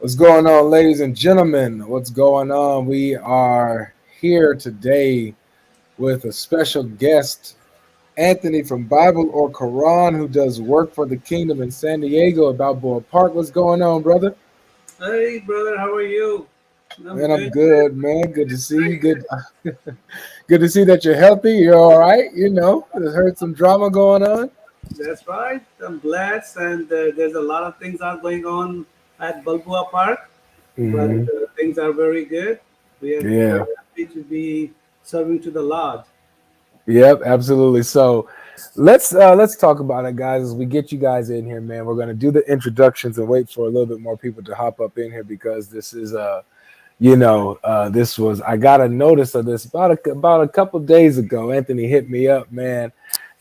What's going on, ladies and gentlemen? What's going on? We are here today with a special guest, Anthony from Bible or Quran, who does work for the Kingdom in San Diego at Balboa Park. What's going on, brother? Hey, brother, how are you? I'm Man, I'm good. good, man. Good to see you. Very Good, good. good to see that you're healthy. You're all right. There's heard some drama going on. That's right. I'm blessed, and there's a lot of things are going on at Balboa Park, but Hmm. things are very good. We are Yeah. very happy to be serving to the Lord. Yep, absolutely. So let's talk about it, guys. As we get you guys in here, man, we're gonna do the introductions and wait for a little bit more people to hop up in here because this is this was I got a notice of this about a couple days ago. Anthony hit me up, man,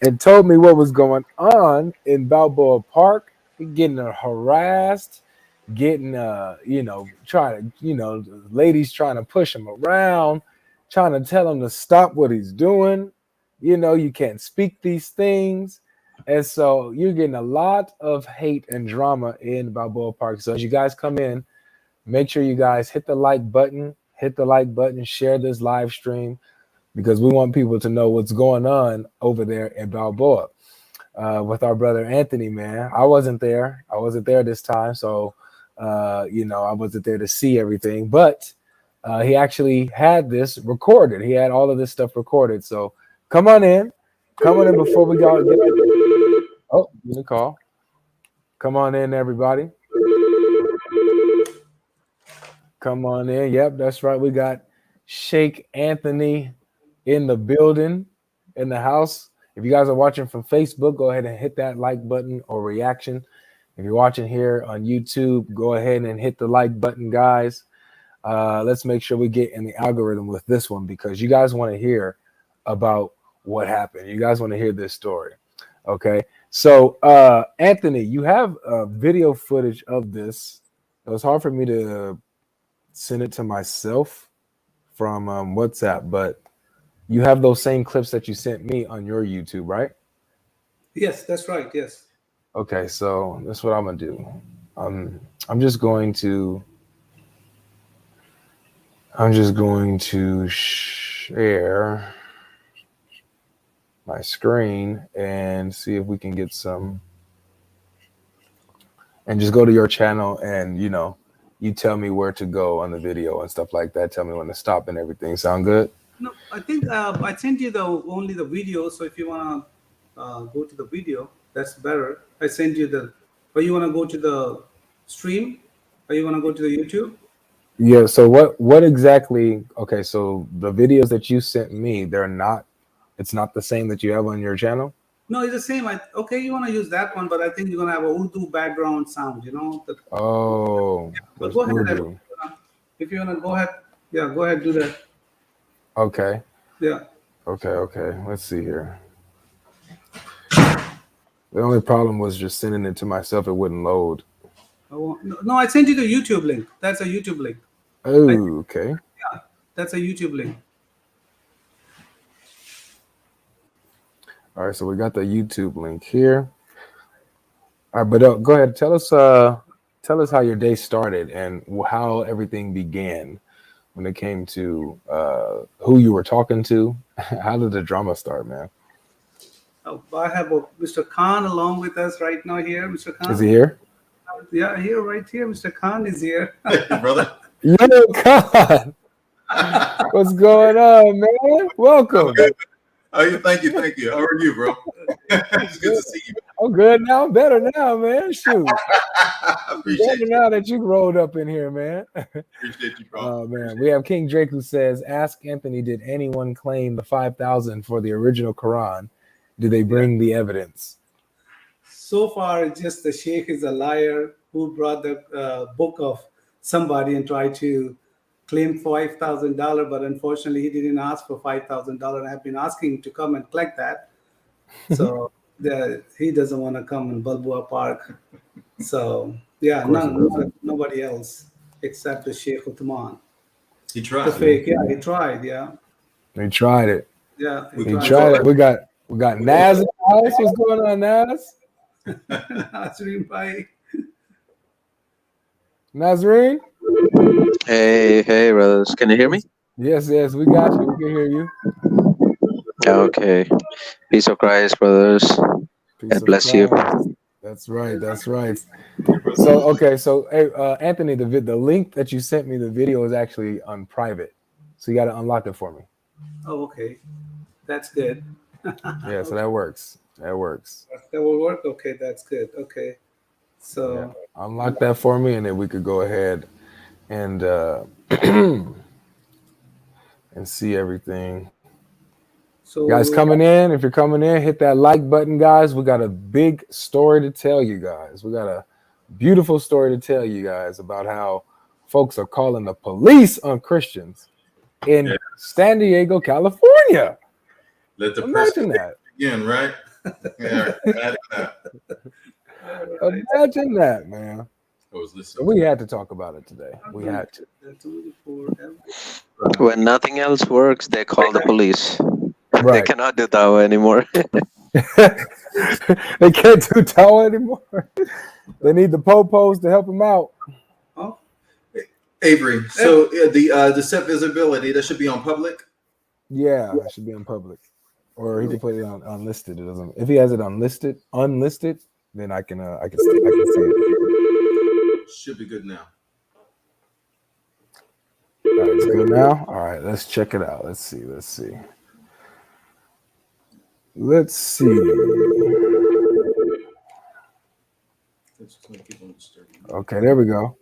and told me what was going on in Balboa Park. He getting harassed, getting trying to ladies trying to push him around, trying to tell him to stop what he's doing. You can't speak these things. And so you're getting a lot of hate and drama in Balboa Park. So as you guys come in, make sure you guys hit the like button, share this live stream because we want people to know what's going on over there in Balboa with our brother Anthony, man. I wasn't there this time. So, I wasn't there to see everything, but he actually had this recorded. He had all of this stuff recorded. So come on in. Come on in before we go. Oh, get a call. Come on in, everybody. Come on in. Yep, that's right. We got Sheikh Anthony in the building, in the house. If you guys are watching from Facebook, go ahead and hit that like button or reaction. If you're watching here on YouTube, go ahead and hit the like button, guys. Let's make sure we get in the algorithm with this one because you guys want to hear about what happened. You guys want to hear this story. Okay. So, Anthony, you have video footage of this. It was hard for me to send it to myself from WhatsApp, but you have those same clips that you sent me on your YouTube, right? Yes, that's right. Yes. Okay, so that's what I'm gonna do. Um, I'm just going to I'm just going to share my screen and see if we can get some and just go to your channel and you tell me where to go on the video and stuff like that. Tell me when to stop and everything. Sound good? No, I think I sent you the only the video. So if you wanna go to the video, that's better. I sent you the. Or you wanna go to the stream? Or you wanna go to the YouTube? Yeah, so what exactly okay, so the videos that you sent me, it's not the same that you have on your channel? No, it's the same. Okay, you want to use that one, but I think you're gonna have a Urdu background sound. Oh, But there's go ahead. Urdu. If you wanna go ahead, yeah, go ahead, do that. Okay. Yeah. Okay. Let's see here. The only problem was just sending it to myself, it wouldn't load. No, I sent you the YouTube link. That's a YouTube link. I, Oh, okay. yeah, that's a YouTube link. All right, so we got the YouTube link here. All right, but go ahead, tell us how your day started and how everything began when it came to who you were talking to. How did the drama start, man? I have Mr. Khan along with us right now here. Mr. Is he Khan, here? yeah, here, right here. Mr. Khan is here. Hey, brother. Yo, God, what's going on, man? I'm Welcome. good. Oh, yeah, thank you. How are you, bro? I'm It's good good. to see you. I'm good now. I'm better now, man. Shoot, I I'm better appreciate you. now that you rolled up in here, man. Appreciate you, bro. Oh man, we Appreciate have King Drake who says, "Ask Anthony, did anyone claim the 5,000 for the original Quran? Did they Yeah. bring the evidence?" So far, it's just the Sheikh is a liar who brought the book of somebody and tried to claim $5,000, but unfortunately, he didn't ask for $5,000. I've been asking him to come and collect that. So he doesn't want to come in Balboa Park. So yeah, Of course he doesn't. nobody else except the Sheikh Uthman. you. He The tried. See, fake, yeah, he tried, yeah, they tried it. yeah, he We, He we tried. tried felt it. like We got we felt Naz in like the house. What's going on, Naz? Nasreen Bhai. Nazreen? Hey, hey, brothers. Can you hear me? Yes, yes, we got you. We can hear you. Okay. Peace of Christ, brothers. Peace God of bless you. Christ. That's right. That's right. So okay, so hey, Anthony, the link that you sent me, the video is actually on private, so you got to unlock it for me. Oh, okay, that's good. Yeah, so Okay, that works. That works. that will work. Okay, that's good. Okay, Yeah, so unlock that for me, and then we could go ahead and and see everything. Guys so coming in, if you're coming in, hit that like button, guys. We got a big story to tell you guys. We got a beautiful story to tell you guys about how folks are calling the police on Christians Yeah. in San Diego, California. Let the Imagine persecution that. begin, right? Yeah. Imagine that. all right. Imagine that, man. I was So listening to we had to talk about it today. We had to. That's only for When nothing else works, they call the police. They Right. cannot do that anymore. They can't do towel anymore. They need the popos to help them out. oh, Avery. eh, So the set visibility that should be on public. Yeah, it should be in public. Or he could put it on unlisted. It doesn't. If he has it unlisted, then I can see it. Should be good now. All right, it's good now. All right, let's check it out. Let's see. Let's see. Let's see. It's just gonna keep on disturbing. Okay, there we go.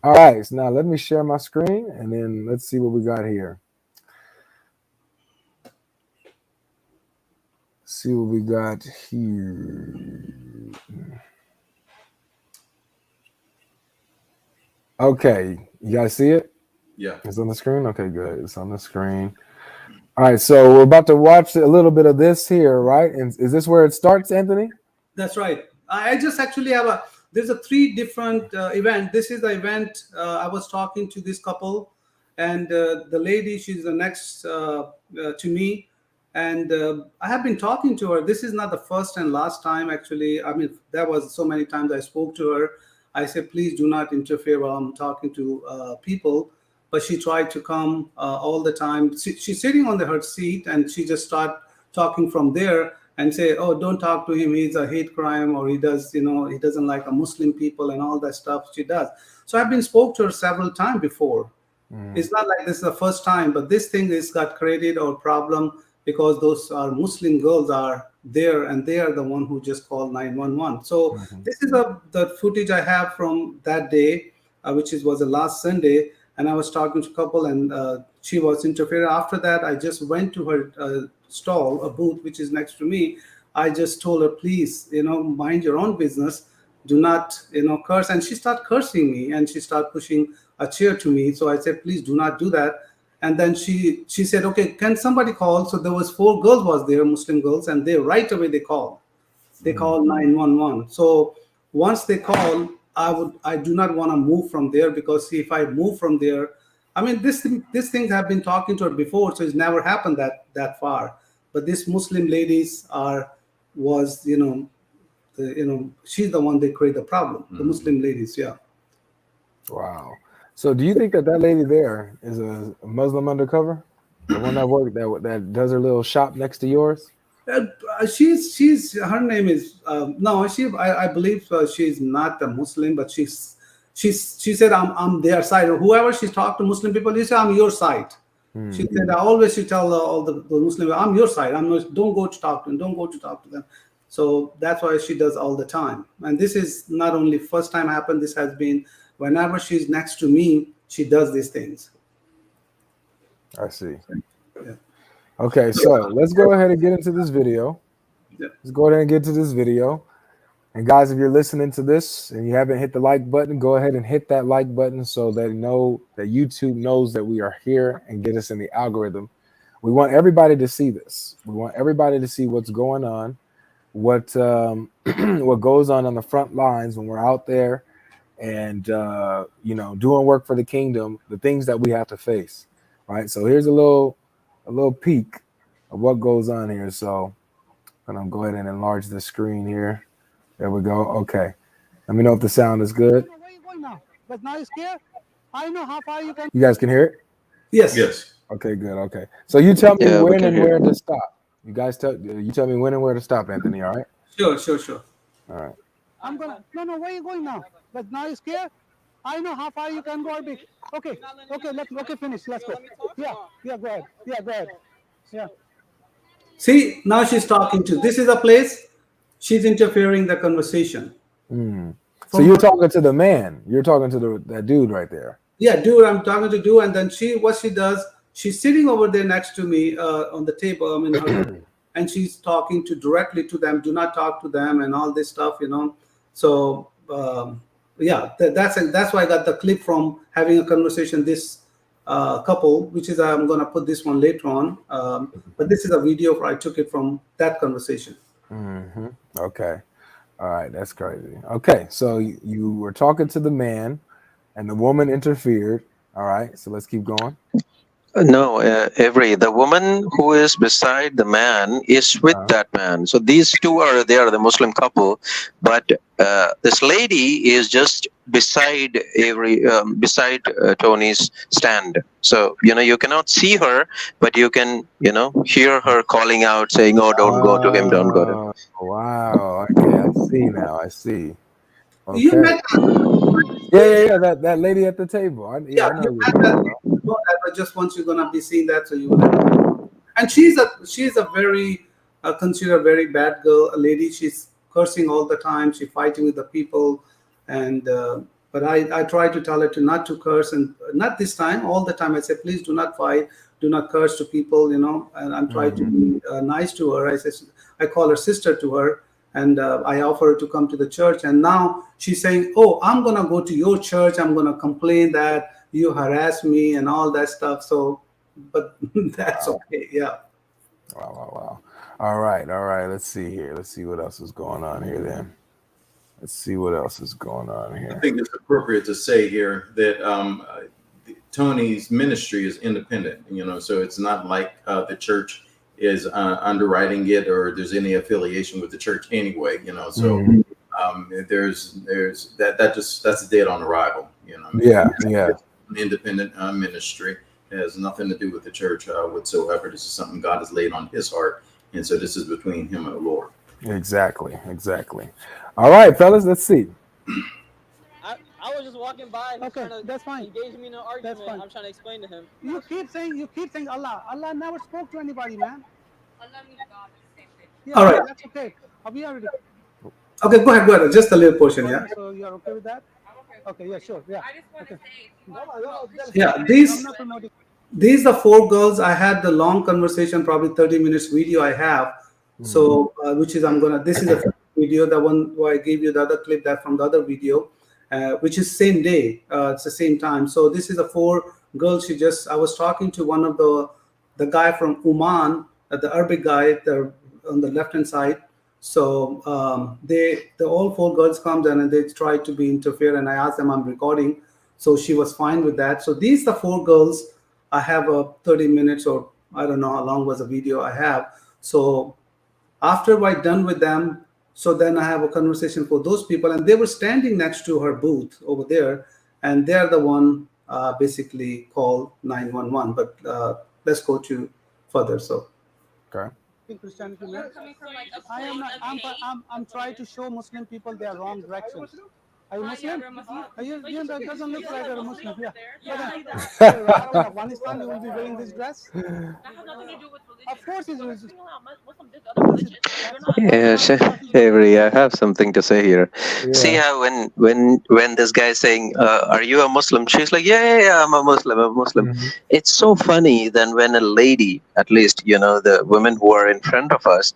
All right, so now let me share my screen and then let's see what we got here. See what we got here. Okay, you guys see it? Yeah. It's on the screen. Okay, good. It's on the screen. All right, so we're about to watch a little bit of this here, right? And is this where it starts, Anthony? that's right. I just actually have a. There's a three different event. This is the event. I was talking to this couple, and the lady, she's the next to me, and I have been talking to her. This is not the first and last time, actually. I mean, there was so many times I spoke to her. I said, please do not interfere while I'm talking to people. But she tried to come all the time. She's sitting on her seat, and she just start talking from there and say, oh, don't talk to him, he's a hate crime, or he does, he doesn't like a Muslim people and all that stuff she does. So I've been spoke to her several times before. Mm, It's not like this is the first time, but this thing is got created or problem because those are Muslim girls are there and they are the one who just called 911. So mhm, this is the footage I have from that day, which was the last Sunday. And I was talking to a couple and she was interfering. After that, I just went to her stall, a booth, which is next to me. I just told her, please, mind your own business, do not curse. And she started cursing me and she started pushing a chair to me. So I said, please do not do that. And then she said, okay, can somebody call? So there was four girls was there, Muslim girls, and they right away they mm, called 911. So once they call, I do not want to move from there, because if I move from there, I mean, this things have been talking to her before, so it's never happened that far. But this Muslim ladies was she's the one that created the problem. The Mhm. Muslim ladies, yeah. wow. So do you think that lady there is a Muslim undercover? The one that that does her little shop next to yours? She's her name is no, I believe she's not a Muslim, but she said I'm their side, or whoever she's talked to Muslim people, she said I'm your side. She Hmm. said, I always she tell all the Muslim, I'm your side. I'm not, don't go to talk to them, don't go to talk to them. So that's why she does all the time. And this is not only first time happened, this has been whenever she's next to me, she does these things. I see. Yeah. Okay, so let's go ahead and get into this video. Yeah. Let's go ahead and get to this video. And guys, if you're listening to this and you haven't hit the like button, go ahead and hit that like button so that YouTube knows that we are here and get us in the algorithm. We want everybody to see this. We want everybody to see what's going on, what what goes on the front lines when we're out there and doing work for the kingdom, the things that we have to face. Right. So here's a little peek of what goes on here. So I'm gonna go ahead and enlarge the screen here. There we go. Okay. Let me know if the sound is good. but now you're scared. I know how far you can. You guys can hear it? Yes. Yes. Okay, good. Okay. So you tell me Yeah, we when can and hear. where to stop. You guys tell me when and where to stop, Anthony, all right? Sure. All right. I'm gonna. No. Where are you going now? But now you're scared. I know how far you can go, Arabic. Okay. Okay. Finish. Let's go. Yeah. Go ahead. Yeah. Go ahead. Yeah. See, now she's talking to. This is a place. She's interfering the conversation. So you're talking to the man. You're talking to that dude right there. Yeah, dude, I'm talking to dude, and then what she does, she's sitting over there next to me on the table. I mean, and she's talking to directly to them. Do not talk to them, and all this stuff. So yeah, that's why I got the clip from having a conversation. This couple, which is I'm gonna put this one later on, but this is a video. I took it from that conversation. Okay. All right. That's crazy. Okay. So you were talking to the man, and the woman interfered. All right. So let's keep going. No, the woman who is beside the man is with that man. So these two are there, the Muslim couple, but this lady is just beside Tony's stand. So you cannot see her, but you can hear her calling out, saying, "Oh, don't go to him, don't go to him." Oh, wow. Okay. I see now. I see. You Okay. met Yeah. That lady at the table. I know you who you're met talking that. about. You know that, but just once you're gonna be seeing that, so you will. And she's a very considered very bad girl, a lady. She's cursing all the time. She's fighting with the people, and but I try to tell her to not to curse, and not this time. All the time I say, please do not fight, do not curse to people. And I'm trying to be nice to her. I call her sister to her, and I offer her to come to the church. And now she's saying, "Oh, I'm gonna go to your church. I'm gonna complain that you harass me and all that stuff." So, but that's okay. Yeah. Wow. All right. Let's see here. Let's see what else is going on here then. Let's see what else is going on I here. think it's appropriate to say here that Tony's ministry is independent, so it's not like the church is underwriting it or there's any affiliation with the church anyway, so there's that's dead on arrival, Yeah. It's an independent ministry. It has nothing to do with the church whatsoever. This is something God has laid on his heart, and so this is between him and the Lord. Exactly. All right, fellas, let's see. I was just walking by. Okay, that's fine. Engage me in an argument. That's fine. I'm trying to explain to him. You keep saying Allah. Allah never spoke to anybody, man. Allah means God, it's the same thing. Yeah, All right. That's okay. We already. Okay, go ahead. Just a little portion, yeah. So you're okay with that? I'm okay. Okay, yeah, sure. Yeah. I just want to Okay. say, if you want to promote Yeah, I'm not promoting. these are four girls. I had the long conversation, probably 30 minutes video I have. So, which is this is a video, the one where I gave you the other clip that from the other video, which is same day, it's the same time. So this is the four girls. I was talking to one of the guy from Oman, the Arabic guy, on the left hand side. So the all four girls come in and they try to be interfere, and I asked them I'm recording. So she was fine with that. So these the four girls. I have a 30 minutes, or I don't know how long was the video I have. So after I done with them, so then I have a conversation for those people, and they were standing next to her booth over there, and they're the one basically called 911. But let's go to further. So Okay. in Christianity, man. coming from like a I am place not. of I'm trying to show Muslim people their wrong directions. Are you Muslim? you're a Muslim. That doesn't look like you're a Muslim. Yeah. Yeah. In Afghanistan, you will be wearing this dress. That has nothing to do with religion. Of course, it's religious. Single out Muslim this other religion. You're not. Yeah, Avery, I have something to say here. See Yeah. how when this guy is saying, "Are you a Muslim?" She's like, "Yeah, I'm a Muslim. I'm a Muslim." It's so funny then when a lady, at least the women who are in front of us,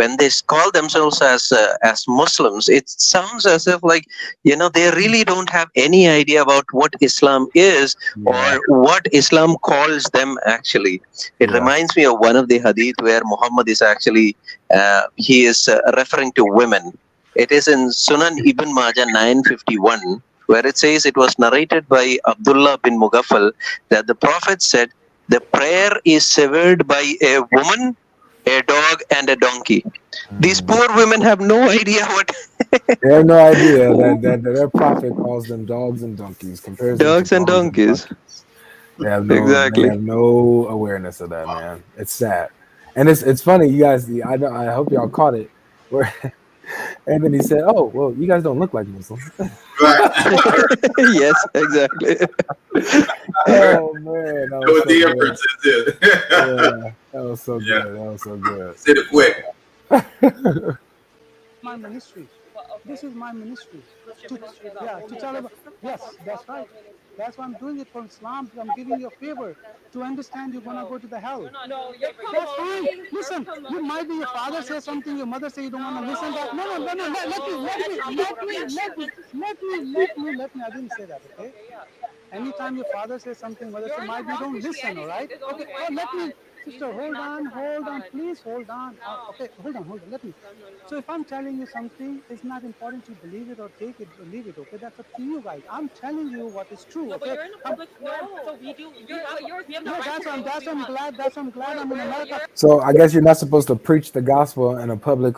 when they call themselves as Muslims, it sounds as if like they really don't have any idea about what Islam is or what Islam calls them actually. It Yeah. reminds me of one of the hadith where Muhammad is actually he is referring to women. It is in Sunan Ibn Majah 951 where it says it was narrated by Abdullah bin Mughaffal that the Prophet said the prayer is severed by a woman a dog, and a donkey. These Mm. poor women have no idea what They have no idea that their prophet calls them dogs and donkeys, compares them to dogs and dogs and donkeys. monkeys. They Exactly. have no awareness of that, man. It's sad, and it's funny. You guys, I hope y'all caught it. Where Anthony said, "Oh, well, you guys don't look like Muslims." Right. Yes, exactly. Oh man, that Know was what so the good. difference is. Yeah, that was so Yeah. good. That was so good. Say it quick. My ministry. Well, okay. This is my ministry. What's your To, ministry about? yeah, to tell about. Yes, that's right. That's why I'm doing it for Islam. I'm giving you a favor to understand you're gonna go to the hell. No, you're That's fine. promoting. Listen, you might be your father says something, your mother say you don't want to listen. That no. Let me. I didn't say that. Okay. Anytime your father says something, mother says, might you don't listen. All right. Okay. Oh, let me. Sister, hold on, please hold on. Okay, hold on. Let me. So if I'm telling you something, it's not important you believe it or take it or leave it. Okay, that's up to you guys. I'm telling you what is true. No, but Okay. you're in a public forum, so we do. We have the Yeah, right to say what we want. that's I'm glad I'm in America. So I guess you're not supposed to preach the gospel in a public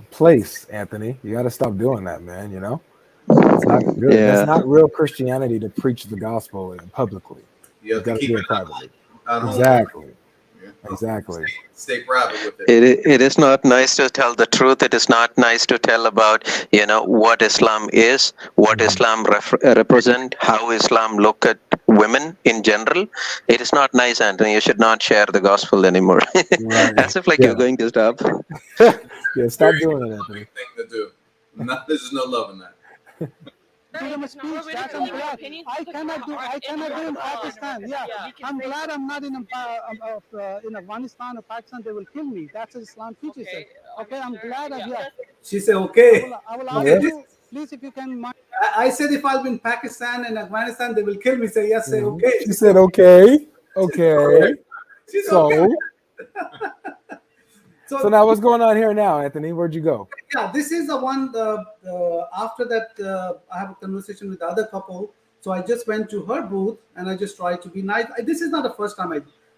place, Anthony. You got to stop doing that, man. You know, it's not good. That's Yeah. not real Christianity to preach the gospel publicly. You You have to got to keep do it it privately. at home. Exactly. Yeah. Exactly. Stay private with it. It is not nice to tell the truth. It is not nice to tell about what Islam is, what Mhm. Islam represent, how Islam look at women in general. It is not nice, Anthony. You should not share the gospel anymore. Right. As if like Yeah. you're going to stop. Yeah. Stop Very doing it, loving Anthony. thing to do. There's no love in that. Freedom of speech. That's I'm glad. I cannot do in Pakistan. Yeah, I'm glad I'm not in Afghanistan or Pakistan. They will kill me. That's what Islam teaches us. Okay, I'm glad I'm here. She said, okay. I will Oh, ask yeah? you, please, if you can. I said, if I'll be in Pakistan and Afghanistan, they will kill me. Say yes, say Mhm. okay. She said, "Okay, okay." She's So, okay. so now what's going on here now, Anthony? Where'd you go? Yeah, this is the one. After that, I have a conversation with the other couple. So I just went to her booth and I just tried to be nice. This is not the first time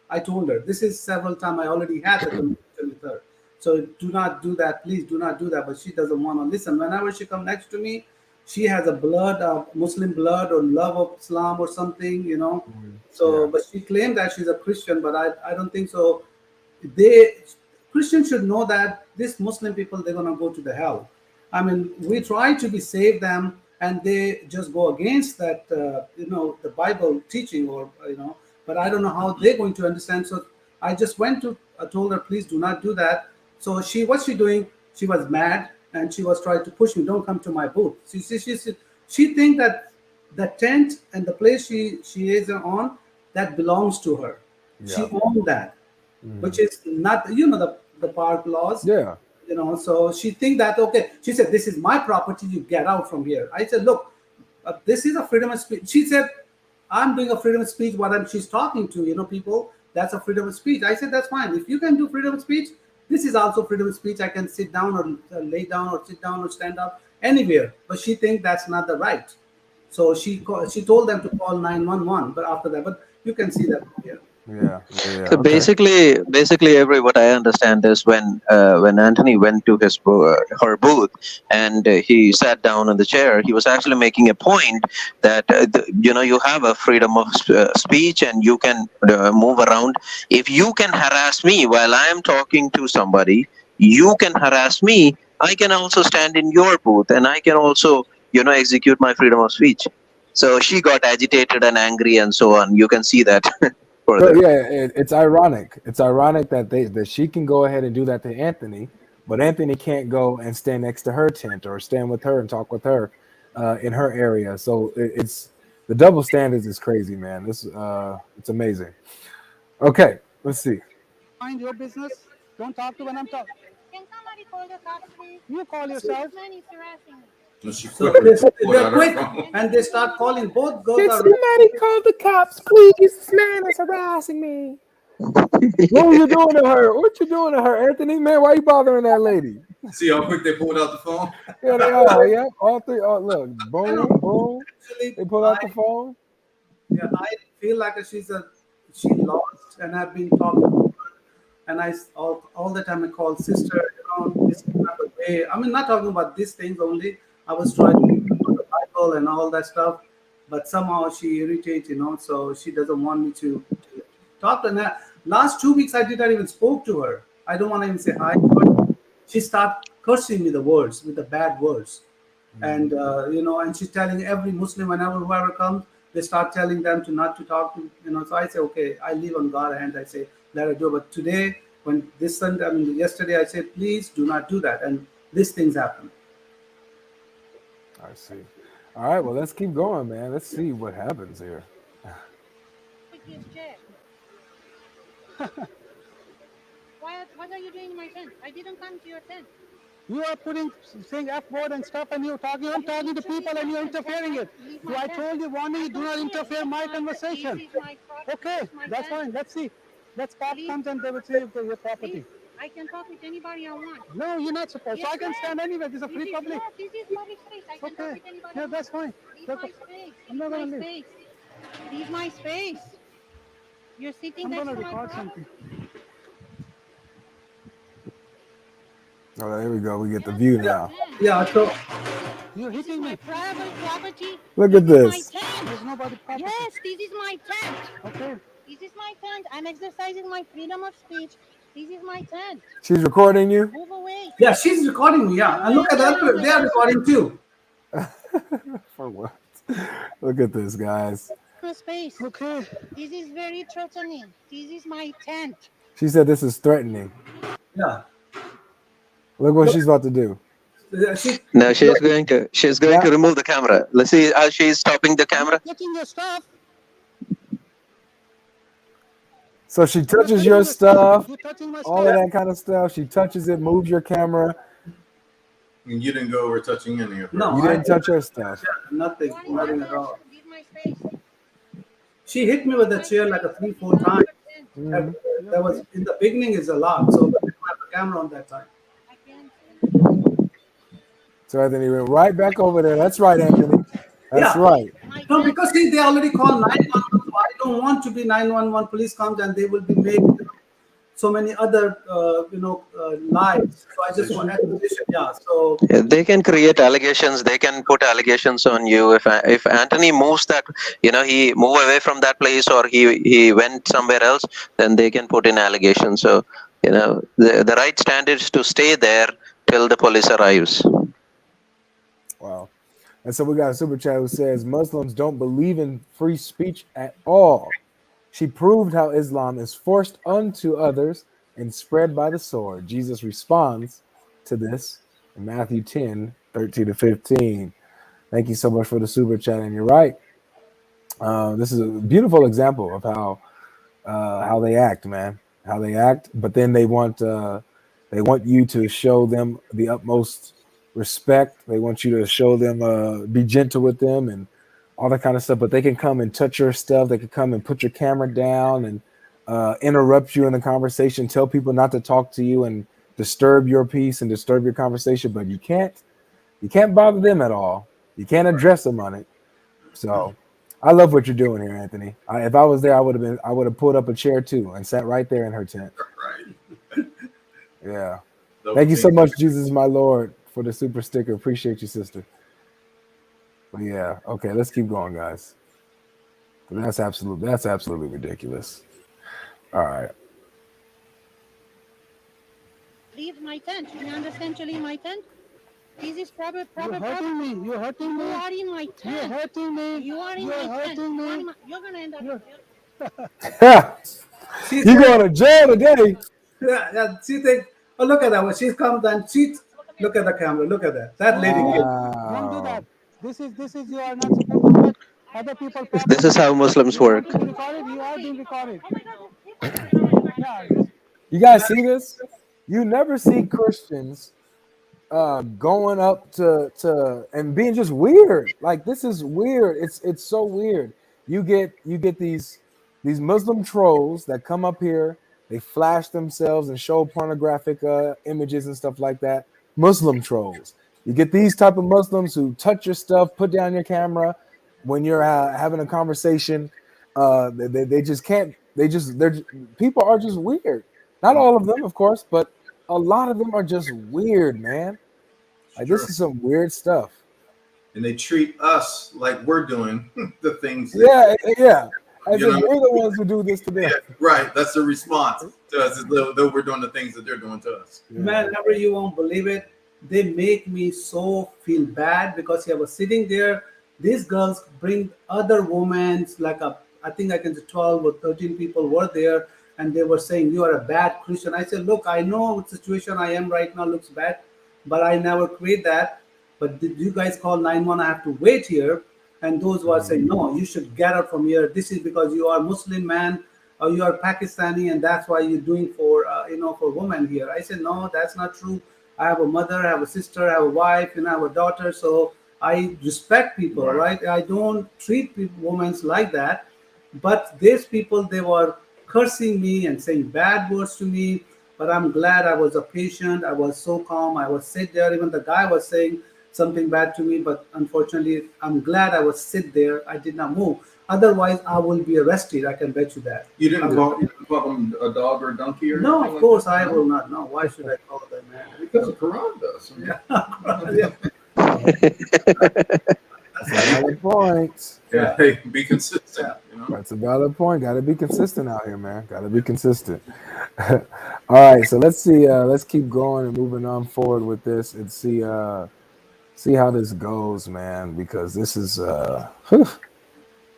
I told her. This is several times I already had the conversation with her. So do not do that, please. Do not do that. But she doesn't want to listen. Whenever she comes next to me, she has a blood of Muslim blood or love of Islam or something, you know. So, Yeah. but she claimed that she's a Christian, but I don't think so. They Christians should know that these Muslim people, they're gonna go to the hell. I mean, we try to be save them, and they just go against that, the Bible teaching, or But I don't know how they're going to understand. So I just went to told her, please do not do that. So what's she doing? She was mad and she was trying to push me. Don't come to my booth. She think that the tent and the place she is on, that belongs to her. She Yeah. owned that, which is not the park laws. Yeah. So she think that, okay, she said, this is my property, you get out from here. I said, look, this is a freedom of speech. She said, I'm doing a freedom of speech. She's talking to people, that's a freedom of speech. I said, that's fine. If you can do freedom of speech, this is also freedom of speech. I can sit down or lay down or sit down or stand up anywhere. But she think that's not the right. So she told them to call 911. But after that, but you can see that here. Yeah. So Okay. basically, what I understand is when Anthony went to her booth and he sat down in the chair, he was actually making a point that you have a freedom of speech and you can move around. If you can harass me while I am talking to somebody, you can harass me. I can also stand in your booth and I can also execute my freedom of speech. So she got agitated and angry and so on. You can see that So further. yeah, it's ironic. It's ironic that she can go ahead and do that to Anthony, but Anthony can't go and stand next to her tent or stand with her and talk with her in her area. So it's the double standards is crazy, man. This it's amazing. Okay, let's see. Mind your business. Don't talk to when I'm talking. Can somebody call the cops, please? You call yourself. This man is harassing me. And she So quickly pulled they're out her quick phone. and they start calling. Both girls Can are. somebody call the cops, please? This man is harassing me. What were you doing to her? What you doing to her, Anthony? Man, why you bothering that lady? See how quick they pulled out the phone? Yeah, they are. Yeah, all three. Oh, look, I boom, know. boom. Actually, They pull out the phone. I feel like she lost, and I've been talking to her And all the time I called sister, this is not the way. I mean, not talking about these things only. I was trying to about the Bible and all that stuff, but somehow she irritates, so she doesn't want me to talk to her. Last 2 weeks, I did not even spoke to her. I don't want to even say hi to her. She start cursing me the words with the bad words, and and she's telling every Muslim whenever whoever comes, they start telling them to not to talk to. So I say, okay, I leave on God's hand. I say, let her do. But today, when this Sunday, I mean yesterday, I said, please do not do that, and these things happen. I see. All right, well, let's keep going, man. Let's see what happens here. With his chair. What are you doing in my tent? I didn't come to your tent. You are saying F word and stuff, and I'm talking to people, and you're interfering it. So I told you, warning you, do not interfere my conversation. Okay, that's fine. Let's see. Let's cop comes and they will see if your property. I can talk with anybody I want. No, you're not supposed. Yes, so I can sir. stand anywhere. This is a free public. No, this is public space. I can talk Okay. with anybody. Yeah, that's fine. Leave That's my okay. space. I'm not gonna Leave my leave. space. Leave my space. You're sitting I'm next gonna to my record property. something. Oh, there we go. We get the view now. Yeah. So You're This is hitting my me. private property. Look This at is my this. tent. There's nobody property. Yes, this is my tent. Okay. This is my tent. I'm exercising my freedom of speech. This is my tent. She's recording you? Move away. yeah, she's recording me. Yeah, and look at that. They are recording too. For what? Look at this, guys. Space. Okay. This is very threatening. This is my tent. She said this is threatening. Yeah. Look what she's about to do. She, No, she's going to remove the camera. Let's see how she's stopping the camera. Touching your stuff. So she touches your stuff, You're touching my all stuff. of that kind of stuff. She touches it, moves your camera. And you didn't go over touching any of her. No. You didn't touch her stuff. nothing at all. Leave my space. She hit me with the chair like a 3-4 times. Mhm. That was in the beginning is a lot, so I didn't have the camera on that time. I can't. So Anthony went right back over there. That's right, Anthony. That's Yeah. right. My No, tent. because see, they already called 911. So I don't want to be 911. Police comes and they will be made so many other lives. So I just want acquisition. Yeah. So They can create allegations. They can put allegations on you. If Anthony moves that, he move away from that place or he went somewhere else, then they can put in allegations. So the right stand is to stay there till the police arrives. Wow. And so we got a super chat who says Muslims don't believe in free speech at all. She proved how Islam is forced unto others and spread by the sword. Jesus responds to this in Matthew 10:13-15. Thank you so much for the super chat. And you're right. This is a beautiful example of how they act, man. How they act, but then they want you to show them the utmost respect. They want you to show them, be gentle with them and all that kind of stuff. But they can come and touch your stuff. They can come and put your camera down and interrupt you in the conversation, tell people not to talk to you and disturb your peace and disturb your conversation. But you can't bother them at all. You can't address them on it. So I love what you're doing here, Anthony. If I was there, I would have pulled up a chair too and sat right there in her tent. Right. Yeah. Thank you so much, Jesus, my Lord, for the super sticker. Appreciate you, sister. But yeah, okay, let's keep going, guys. That's absolutely ridiculous. All right. Leave my tent. You understand to leave my tent? This is proper. You're hurting me. You're hurting me. You are in my tent. You're hurting me. You are in You're my tent. hurting me. You're gonna end up. she's You going to jail today? yeah. She think, oh look at that. When she comes and she look at the camera. Look at that. That lady. Don't do that. This is you are not supposed to let other people. This is how Muslims work. You are being recorded. Yeah. You guys see this? You never see Christians going up to and being just weird. Like, this is weird. It's so weird. You get these Muslim trolls that come up here. They flash themselves and show pornographic images and stuff like that. Muslim trolls. You get these type of Muslims who touch your stuff, put down your camera when you're having a conversation. They just can't. They're people are just weird. Not all of them, of course, but a lot of them are just weird, man. Like this True. is some weird stuff. And they treat us like we're doing the things that, Yeah, yeah. As you if know, we're the ones who do this to them. yeah, right. That's the response to us, as though we're doing the things that they're doing to us. Man, never, you won't believe it. They make me so feel bad because I was sitting there. These girls bring other women, like I think I can say 12 or 13 people were there, and they were saying, "You are a bad Christian." I said, "Look, I know the situation I am right now looks bad, but I never create that. But did you guys call 911? I have to wait here." And those were saying, "No, you should get out from here. This is because you are Muslim man or you are Pakistani, and that's why you're doing for for women here." I said, "No, that's not true. I have a mother, I have a sister, I have a wife, and I have a daughter. So I respect people, right? I don't treat people, women like that." But these people, they were cursing me and saying bad words to me. But I'm glad I was a patient. I was so calm. I was sit there. Even the guy was saying something bad to me, but unfortunately, I'm glad I was sit there. I did not move. Otherwise, I will be arrested. I can bet you that. You didn't call them a dog or a donkey or No, anything of course like I that? will not. No, why should I call them, man? Because the Quran does. Yeah. That's a valid point. Yeah, hey, be consistent. You know. That's a valid point. Got to be consistent out here, man. Got to be consistent. All right, so let's see. Let's keep going and moving on forward with this and see how this goes, man. Because this is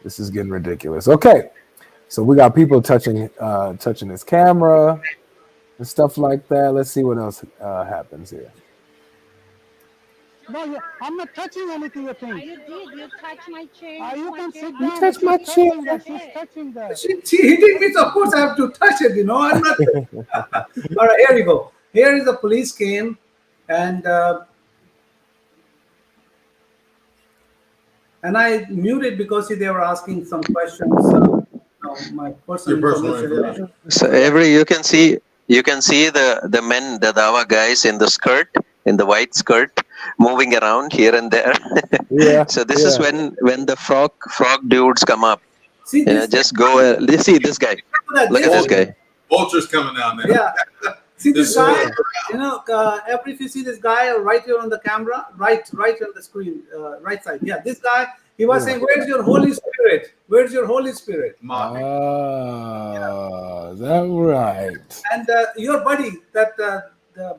this is getting ridiculous. Okay, so we got people touching his camera and stuff like that. Let's see what else happens here. No, I'm not touching anything. You think? You did. You touched my chair. You can sit You down. touched She's my chair. touching that. She's touching that. She hitting me, so of course I have to touch it, I'm not. All right, here you go. Here is the police came, and I muted because they were asking some questions. My personal Your personal information. information. So every you can see the men, the Dawa guys in the skirt, in the white skirt, moving around here and there. Yeah. So this is when the frog dudes come up. See this? Just go. See this guy. Look at this guy. Vulture's coming down there. Yeah. See this This guy? is- Every if you see this guy right here on the camera, right on the screen, right side. Yeah, this guy. He was saying, "Where's your Holy Spirit? Where's your Holy Spirit?" Mocking. Is that right? And your buddy, that the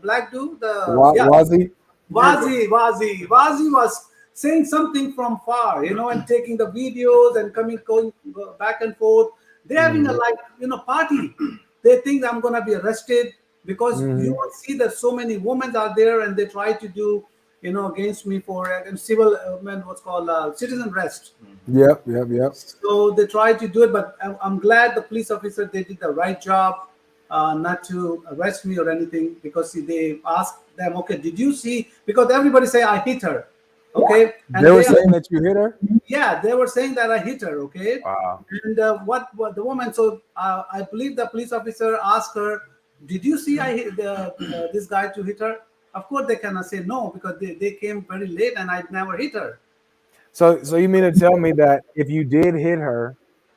black dude, Wazi? Wazi was saying something from far, and taking the videos and going back and forth. They're having a party. They think I'm gonna be arrested because you will see that so many women are there and they try to do against me for civil what's called citizen arrest. Yep. So they tried to do it, but I'm glad the police officer, they did the right job, not to arrest me or anything, because they asked them, "Okay, did you see?" Because everybody say I hit her, okay? And They were saying that you hit her? yeah, they were saying that I hit her, okay? Wow. And what the woman? So I believe the police officer asked her, "Did you see I hit this guy to hit her?" Of course, they cannot say no because they came very late and I never hit her. So you mean to tell me that if you did hit her,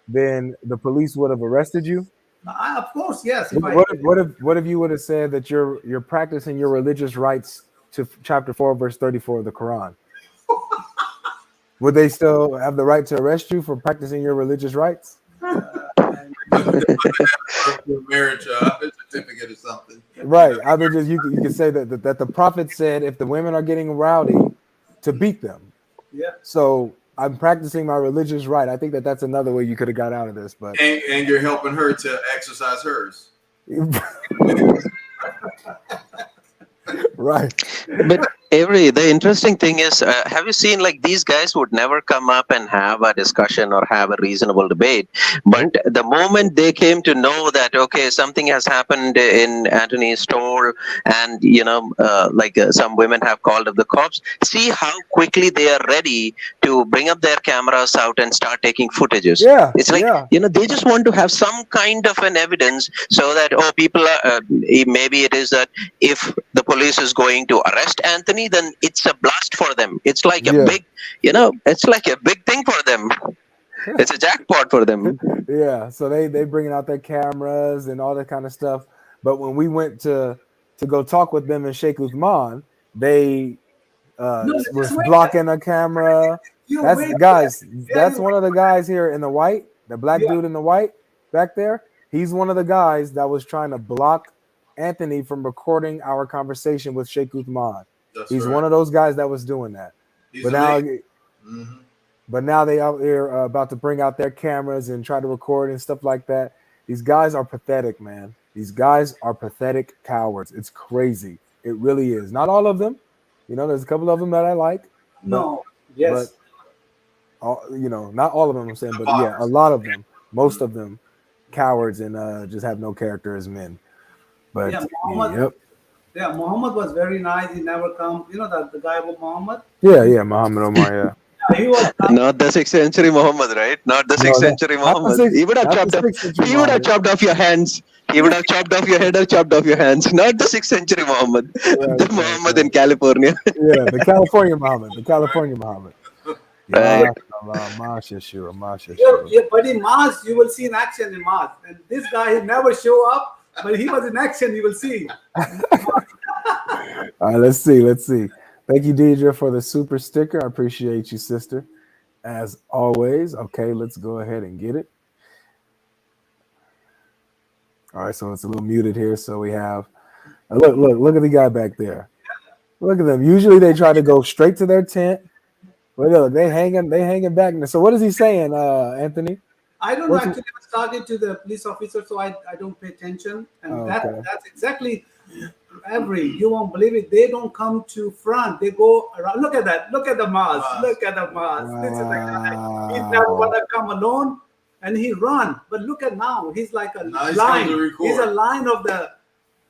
then the police would have arrested you? Of course, yes. If What if you would have said that you're practicing your religious rights to chapter 4, verse 34 of the Quran? Would they still have the right to arrest you for practicing your religious rights? Your marriage certificate or something. Right. I mean, just you can say that the prophet said if the women are getting rowdy, to beat them. yeah. So I'm practicing my religious right. I think that's another way you could have got out of this, but And you're helping her to exercise hers. right. But the interesting thing is, have you seen, like, these guys would never come up and have a discussion or have a reasonable debate, but the moment they came to know that, okay, something has happened in Anthony's store, and some women have called up the cops, see how quickly they are ready to bring up their cameras out and start taking footages. Yeah, It's like, yeah. they just want to have some kind of an evidence, so that people are maybe it is that if the police is going to arrest Anthony, then it's a blast for them. It's like a big, it's like a big thing for them. It's a jackpot for them. Yeah. So they bringing out their cameras and all that kind of stuff. But when we went to go talk with them in Sheikh Uthman, they No, was just wait. blocking a camera. You That's wait. guys. Yeah, That's you one of the guys here in the white, the black Yeah. dude in the white back there. He's one of the guys that was trying to block Anthony from recording our conversation with Sheikh Uthman. That's He's right. one of those guys that was doing that. He's But now, amazing. Mhm. but now they out here about to bring out their cameras and try to record and stuff like that. These guys are pathetic, man. These guys are pathetic cowards. It's crazy. It really is. Not all of them. You know, there's a couple of them that I like. But, No. Yes. But all, you know, not all of them. I'm saying, but yeah, a Survivors. lot of them. Most of them, cowards and just have no character as men. But Yeah, Muhammad. yep. Yeah, Muhammad was very nice. He never come. You know that the guy with Muhammad. Yeah, Muhammad Omar. Yeah. Yeah, he was. Not the 6th century Muhammad, right? Not the 6th No, century not the Muhammad. six. He would have Not chopped the off. 6th century He would have Muhammad. chopped off your hands. He would have chopped off your head or chopped off your hands. Not the 6th century Muhammad. Right, The Muhammad in California. Yeah, the California Muhammad. The California Muhammad. Right. Yeah, but in Mars, you will see in action in Mars. And this guy, he never show up, but he was in action. You will see. All right, let's see. Thank you, Deidre, for the super sticker. I appreciate you, sister, as always. Okay, let's go ahead and get it. All right, so it's a little muted here. So we have look at the guy back there. Look at them. Usually they try to go straight to their tent. But look, they hanging back. So what is he saying, Anthony? I don't know. What's- Actually, I was talking to the police officer, so I don't pay attention. And Oh, okay. that's exactly you won't believe it. They don't come to front. They go around. Look at that. Look at the Mars. Look at the Mars. This is the guy. He's not gonna come alone, and he run. But look at now. He's like a Now he's line. coming to record. He's a line of the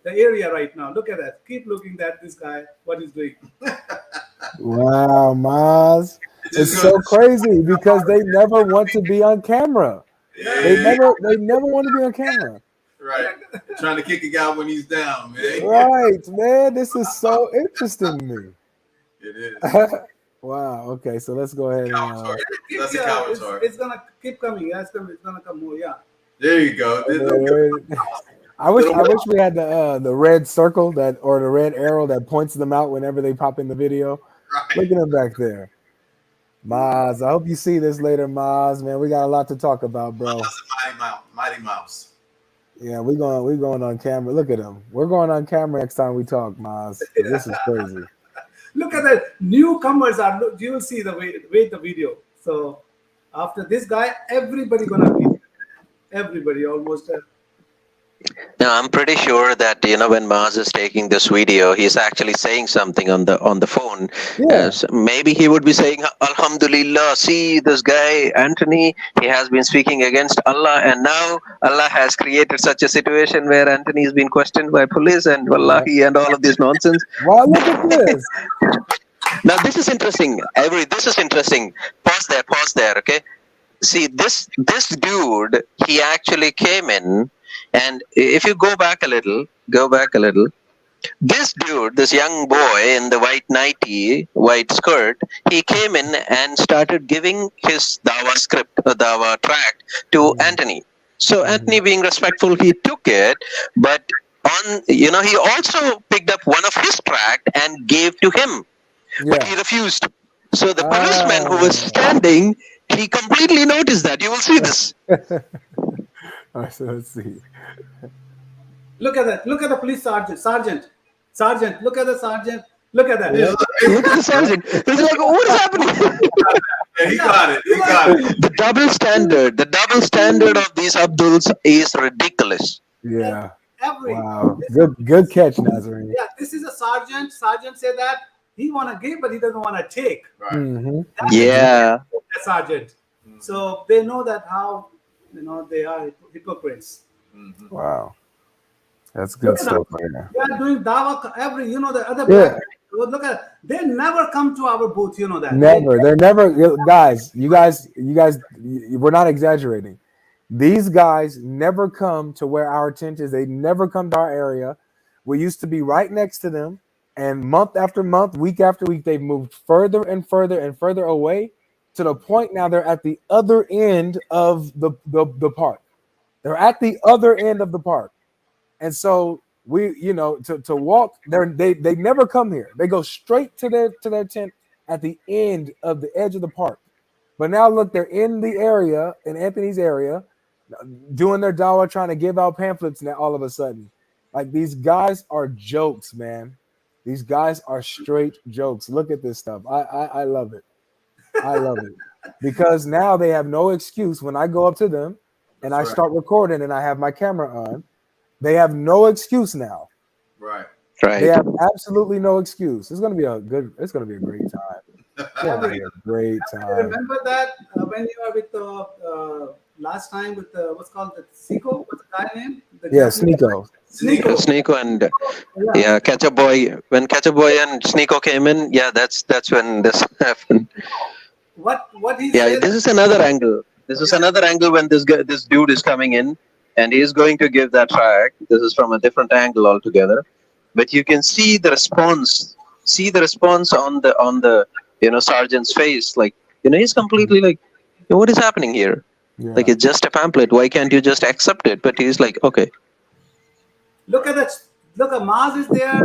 area right now. Look at that. Keep looking at this guy. What he's doing. Wow, Maz. It's so crazy because they never want to be on camera. They never want to be on camera. Right. Trying to kick a guy when he's down, man. Right, man. This is so interesting to me. It is. Wow. Okay, so let's go ahead and That's a coward's heart. It's gonna keep coming. Yeah, it's gonna come more. Yeah. There you go. I wish we had the red circle or the red arrow that points them out whenever they pop in the video. Right. Look at them back there. Maz, I hope you see this later, Maz. Man, we got a lot to talk about, bro. That's a mighty mouse. Yeah, we're going on camera. Look at him. We're going on camera next time we talk, Maz. This is crazy. Look at the newcomers are. You will see the wait the video. So after this guy, everybody gonna be. Everybody almost. Now I'm pretty sure that when Maz is taking this video, he's actually saying something on the phone. Yeah. So maybe he would be saying, "Alhamdulillah, see this guy Anthony. He has been speaking against Allah, and now Allah has created such a situation where Anthony is being questioned by police and wallahi and all of this nonsense." Wow, look at this. Now this is interesting. This is interesting. Pause there. Okay. See this dude. He actually came in. And if you go back a little, this dude, this young boy in the white nightie, white skirt, he came in and started giving his dawa tract to Anthony. So Anthony, being respectful, he took it, but he also picked up one of his tract and gave to him, but he refused. So the policeman who was standing, he completely noticed that. You will see this. All right, so let's see. Look at that. Look at the police sergeant. Look at the sergeant. Look at that. Yeah. Look at the sergeant. He's like, what is happening? Yeah, he got it. The double standard of these Abduls is ridiculous. Yeah. Every Wow. Good catch, Nazarene. yeah, this is a sergeant. Sergeant said that he want to give, but he doesn't want to take. Right. Mm-hmm. That's Yeah. the sergeant. So they know that how they are hypocrites. Mhm. Wow. That's good stuff right there. They are doing dawa the other Yeah. black. Look at they never come to our booth. You know that. Never. They're never guys, you guys, we're not exaggerating. These guys never come to where our tent is. They never come to our area. We used to be right next to them, and month after month, week after week, they've moved further and further and further away to the point now they're at the other end of the park. They're at the other end of the park. And so to walk there. They never come here. They go straight to their tent at the end of the edge of the park. But now look, they're in the area, in Anthony's area, doing their dawah, trying to give out pamphlets. Now all of a sudden, like, these guys are jokes, man. These guys are straight jokes. Look at this stuff. I love it. I love it because now they have no excuse when I go up to them and I That's right. start recording and I have my camera on. They have no excuse now. Right. They Right. have absolutely no excuse. It's gonna be a great time. It's gonna be a great time. Remember that when you were with last time with what's called the Siko? What's the guy name? The Yeah, Japanese guy? Sneeko. Sneeko. Sneeko and Yeah. yeah, Catcher Boy. When Catcher Boy and Sneeko came in, yeah, that's when this happened. What he Yeah, said. this is another angle. This is another angle when this dude is coming in and he's going to give that track. This is from a different angle altogether, but you can see the response. See the response on the sergeant's face. Like, he's completely like, what is happening here? Like, Yeah. it's just a pamphlet. Why can't you just accept it? But he's like, okay. Look at that. Look at Maz is there.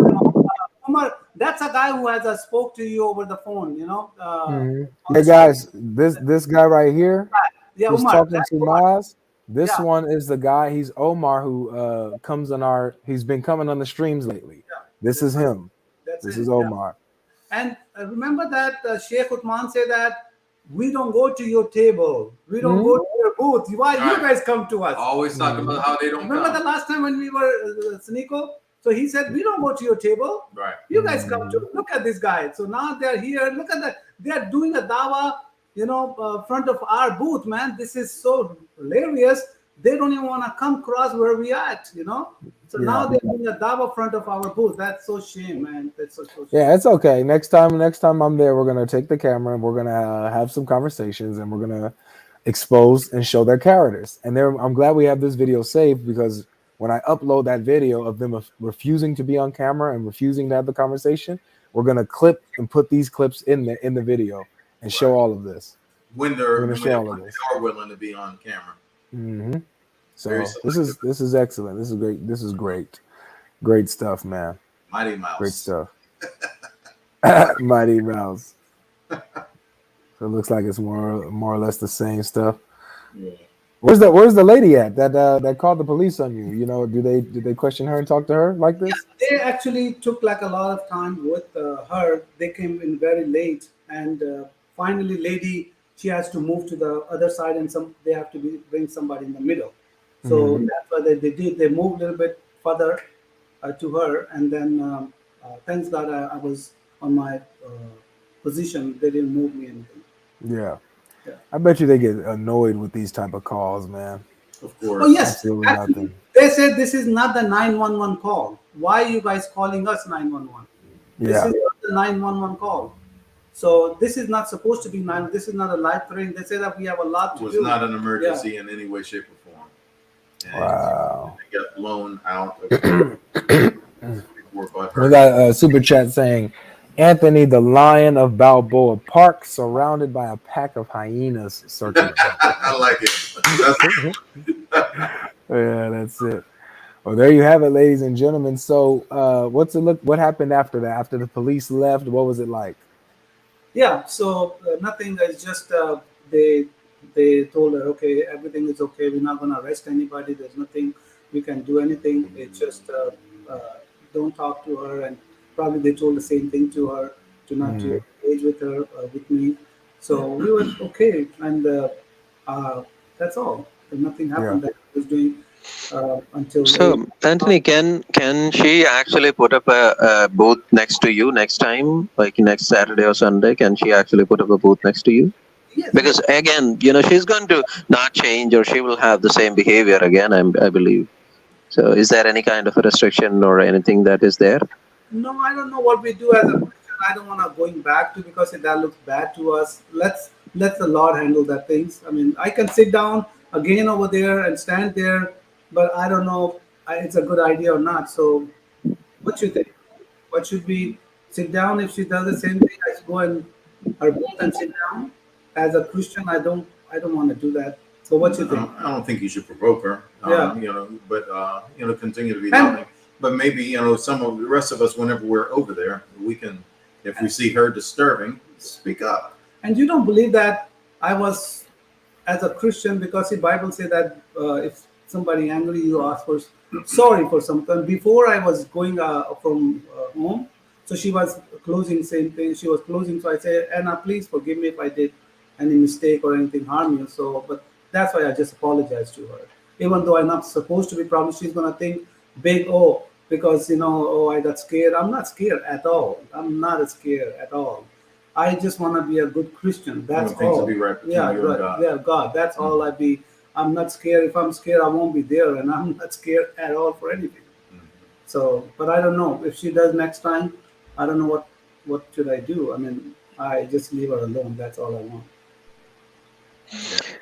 Umar, that's a guy who has spoke to you over the phone. Mhm. On Hey the guys, this guy right here yeah, who's Umar. talking That's to Umar. Maz. This Yeah, one is the guy. He's Omar, who comes on our. He's been coming on the streams lately. yeah. This is him. That's This it. is Yeah. Omar. And remember that Sheikh Uthman said that we don't go to your table, we don't go to your booth. Why you Right. guys come to us? Always talk about how they don't Remember the come. last time when we were Sneeko? So he said, we don't go to your table. Right. You guys come to look at this guy. So now they're here. Look at that. They are doing a dawa, front of our booth, man. This is so hilarious. They don't even want to come across where we at. So Yeah. now they're doing a dawa front of our booth. That's so shame, man. That's so shame. Yeah, it's okay. Next time I'm there, we're gonna take the camera and we're gonna have some conversations and we're gonna expose and show their characters. And I'm glad we have this video saved because when I upload that video of them refusing to be on camera and refusing to have the conversation, we're gonna clip and put these clips in the video and show all of this. When We're they're gonna when show all of they this. are willing to be on camera. hmm So Very this is excellent. This is great. This is great stuff, man. Mighty Mouse. Great stuff. Mighty Mouse. So it looks like it's more or less the same stuff. Yeah. Where's the lady at that called the police on you? Did they question her and talk to her like this? They actually took like a lot of time with her. They came in very late, and finally, lady, she has to move to the other side, and they have to bring somebody in the middle. So that's what they did. They moved a little bit further to her, and then thanks God I was on my position. They didn't move me anything. Yeah. Yeah. I bet you they get annoyed with these type of calls, man. Of course. Oh yes, Absolutely actually, nothing. they said this is not the 911 call. Why are you guys calling us 911? This Yeah. is not the 911 call. So this is not supposed to be This is not a life threatening. They say that we have a lot It to was do. not an emergency in any way, shape, or form. And Wow. they got blown out of before but We got a super chat saying, Anthony, the lion of Balboa Park, surrounded by a pack of hyenas circling. I like it. Yeah, that's it. Well, there you have it, ladies and gentlemen. So, what happened after that? After the police left, what was it like? Yeah. So nothing. It's just they told her, okay, everything is okay. We're not going to arrest anybody. There's nothing we can do anything. It's just don't talk to her. And probably they told the same thing to her to not to engage with her with me. So we were okay, and that's all. Nothing happened that I was doing until. So, Anthony, can she actually put up a booth next to you next time, like next Saturday or Sunday? Can she actually put up a booth next to you? Yes. Because again, she's going to not change, or she will have the same behavior again, I believe. So, is there any kind of a restriction or anything that is there? No, I don't know what we do as a Christian. I don't want to going back to because that looks bad to us. Let the Lord handle that things. I mean, I can sit down again over there and stand there, but I don't know it's a good idea or not. So, what you think? What should we sit down if she does the same thing? I should go in her booth and sit down. As a Christian, I don't want to do that. So, what you think? I don't think you should provoke her. Yeah. But continue to be And loving. But maybe, some of the rest of us, whenever we're over there, we can, if we see her disturbing, speak up. And you don't believe that I was, as a Christian, because the Bible say that if somebody angry, you ask for sorry for something. Before I was going from home, so she was closing, same thing. She was closing, so I said, Anna, please forgive me if I did any mistake or anything harm you. So, but that's why I just apologized to her. Even though I'm not supposed to be, probably she's gonna think big, oh, because oh, I got scared. I'm not scared at all. I'm not scared at all. I just want to be a good Christian. That's Things to all. be right between Yeah, you and right. God. Yeah, God. That's all I be. I'm not scared. If I'm scared, I won't be there, and I'm not scared at all for anything. So, but I don't know if she does next time. I don't know what should I do. I mean, I just leave her alone. That's all I want.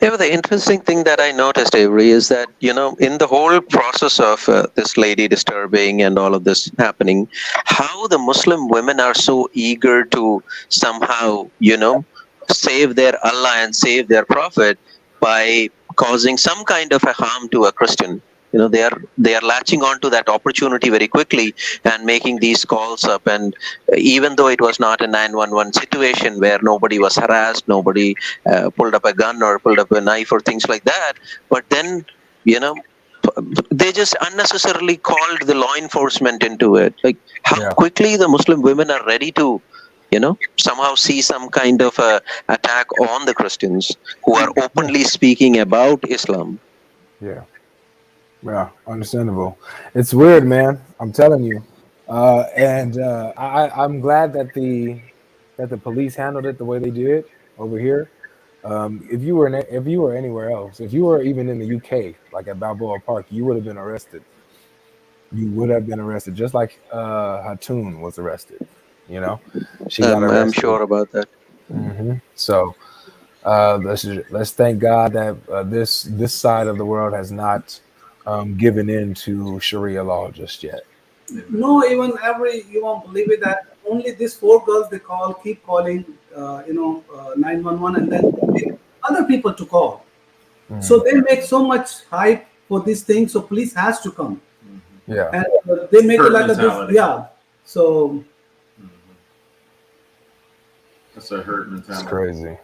Yeah, but the interesting thing that I noticed, Avery, is that, in the whole process of this lady disturbing and all of this happening, how the Muslim women are so eager to somehow, save their Allah and save their Prophet by causing some kind of a harm to a Christian. They are latching on to that opportunity very quickly and making these calls up. And even though it was not a 911 situation where nobody was harassed, nobody pulled up a gun or pulled up a knife or things like that, but then they just unnecessarily called the law enforcement into it. Like how Yeah. quickly the Muslim women are ready to somehow see some kind of a attack on the Christians who are openly speaking about Islam. Yeah. Yeah. Understandable. It's weird, man. I'm telling you. And I'm glad that the police handled it the way they did over here. If you were anywhere else, if you were even in the UK, like at Balboa Park, you would have been arrested. You would have been arrested, just like Hatun was arrested. She got I'm arrested. sure about that. So let's thank God that this side of the world has not given in to Sharia law just yet. No, even you won't believe it that only these four girls they keep calling, 911, and then other people to call. So they make so much hype for this thing, so police has to come. Yeah. And they make it like mentality. yeah. So That's a hurt mentality. It's crazy.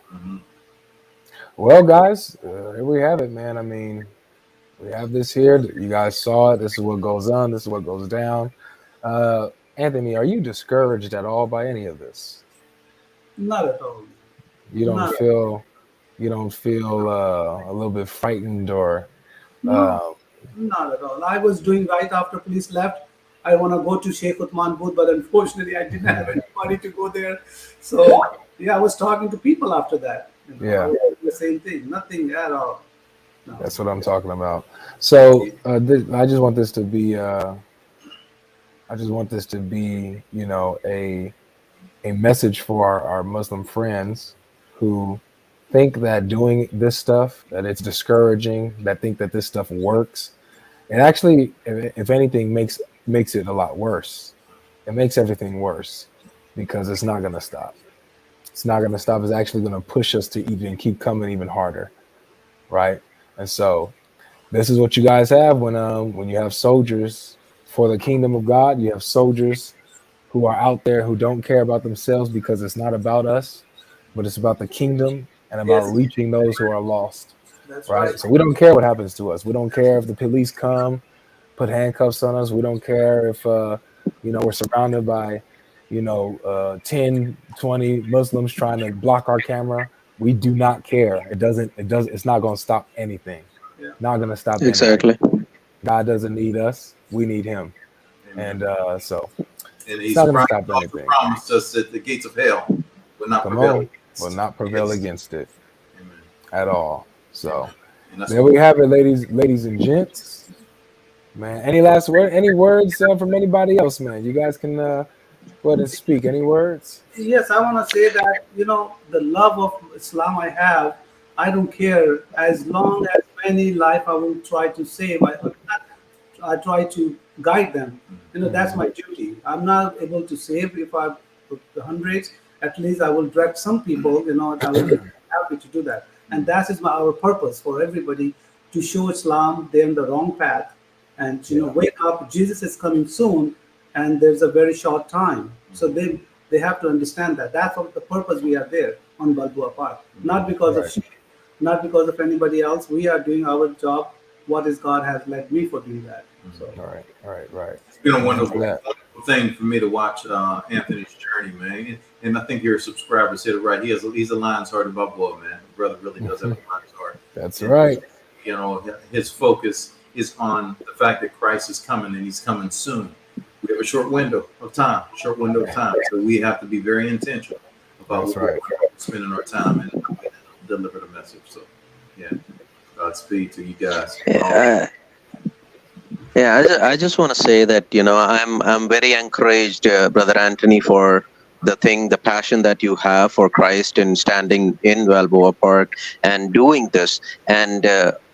Well, guys, here we have it, man. I mean, we have this here. You guys saw it. This is what goes on. This is what goes down. Anthony, are you discouraged at all by any of this? not at all. You don't Not- feel a little bit frightened or No, not at all. I was doing right after police left. I want to go to Sheikh Uthman booth, but unfortunately, I didn't have anybody to go there. So I was talking to people after that. Yeah. I was doing the same thing. Nothing at all. No. That's what I'm talking about. So I just want this to be a message for our Muslim friends who think that doing this stuff, that it's discouraging, that think that this stuff works. It actually, if anything, makes it a lot worse. It makes everything worse because it's not going to stop. It's not going to stop. It's actually going to push us to even keep coming even harder, right? And so this is what you guys have when you have soldiers for the kingdom of God. You have soldiers who are out there who don't care about themselves because it's not about us, but it's about the kingdom and about reaching those who are lost. That's Right? So we don't care what happens to us. We don't care if the police come, put handcuffs on us. We don't care if we're surrounded by 10, 20 Muslims trying to block our camera. We do not care. It's not going to stop anything. Yeah. Not going to stop Exactly. anything. God doesn't need us. We need him. And so And it's he's not going to stop anything. promised us that the gates of hell will not Come prevail. on. Will not prevail against it Amen. at all. So And that's there we have it, ladies and gents. Man, any last word? Any words from anybody else, man? You guys can go ahead and speak. Any words? Yes, I want to say that the love of Islam I have. I don't care as long as many life I will try to save. I try to guide them. That's my duty. I'm not able to save if I put the hundreds. At least I will direct some people. I will be happy to do that. And that is our purpose for everybody to show Islam they're in the wrong path. and Yeah. wake up, Jesus is coming soon, and there's a very short time. So they have to understand that that's what the purpose we are there on Balboa Park, not because of Right. sheep, not because of anybody else. We are doing our job. What is God has led me for doing that. So All right. All right. Right. It's been a Amen to wonderful, that. wonderful thing for me to watch Anthony's journey, man. And I think your subscribers hit it right. He's a lion's heart above all, man. Brother really does have a lion's heart. That's And right. his focus is on the fact that Christ is coming and he's coming soon. We have a short window of time. So we have to be very intentional about That's what right. we're spending our time and deliver the message. So yeah, Godspeed to you guys. Yeah, I just want to say that I'm very encouraged, Brother Anthony, for the passion that you have for Christ and standing in Balboa Park and doing this. And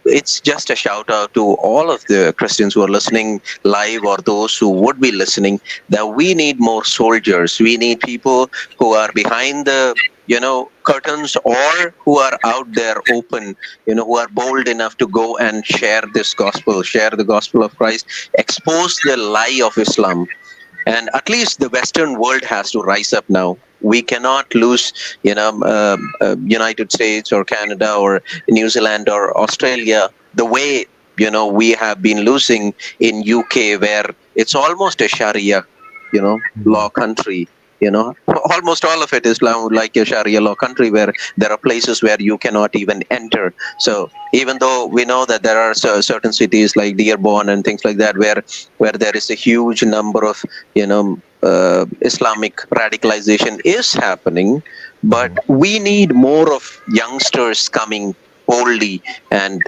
it's just a shout out to all of the Christians who are listening live or those who would be listening, that we need more soldiers. We need people who are behind the curtains, or who are out there open, who are bold enough to go and share this gospel, share the gospel of Christ, expose the lie of Islam. And at least the Western world has to rise up now. We cannot lose, United States or Canada or New Zealand or Australia the way we have been losing in UK, where it's almost a Sharia, law country. Almost all of it is now like a Sharia law country, where there are places where you cannot even enter. So even though we know that there are certain cities like Dearborn and things like that, where there is a huge number of Islamic radicalization is happening, but we need more of youngsters coming boldly and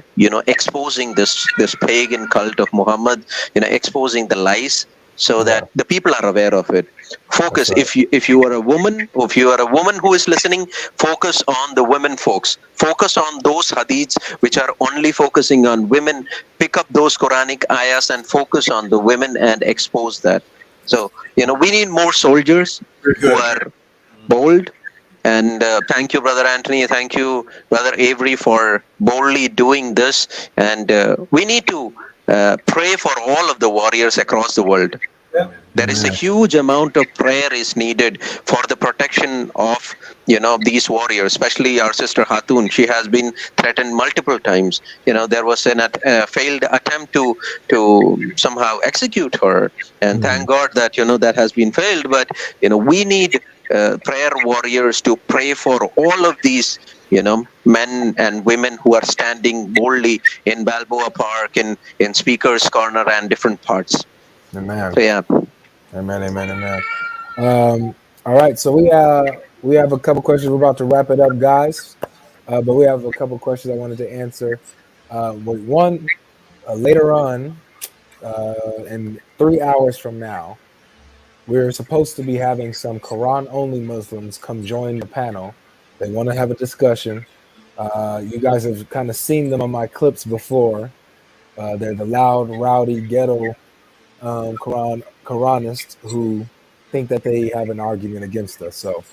exposing this pagan cult of Muhammad, exposing the lies, so Yeah. that the people are aware of it. Focus. That's right. If you are a woman, if you are a woman who is listening, focus on the women folks. Focus on those hadiths which are only focusing on women. Pick up those Quranic ayahs and focus on the women and expose that. So we need more soldiers Very who good. are bold. And thank you, Brother Anthony. Thank you, Brother Avery, for boldly doing this. And we need to pray for all of the warriors across the world. yeah, There is a Amen. huge amount of prayer is needed for the protection of these warriors, especially our sister Hatun. She has been threatened multiple times. There was a failed attempt to somehow execute her, and thank God that that has been failed. But we need prayer warriors to pray for all of these men and women who are standing boldly in Balboa Park, in Speaker's Corner and different parts. Amen. So yeah. Amen. Amen. Amen. All right. So we have a couple questions. We're about to wrap it up, guys. But we have a couple questions I wanted to answer. One later on, in 3 hours from now, we're supposed to be having some Quran-only Muslims come join the panel. They want to have a discussion. You guys have kind of seen them on my clips before. They're the loud, rowdy, ghetto Quranists who think that they have an argument against us. So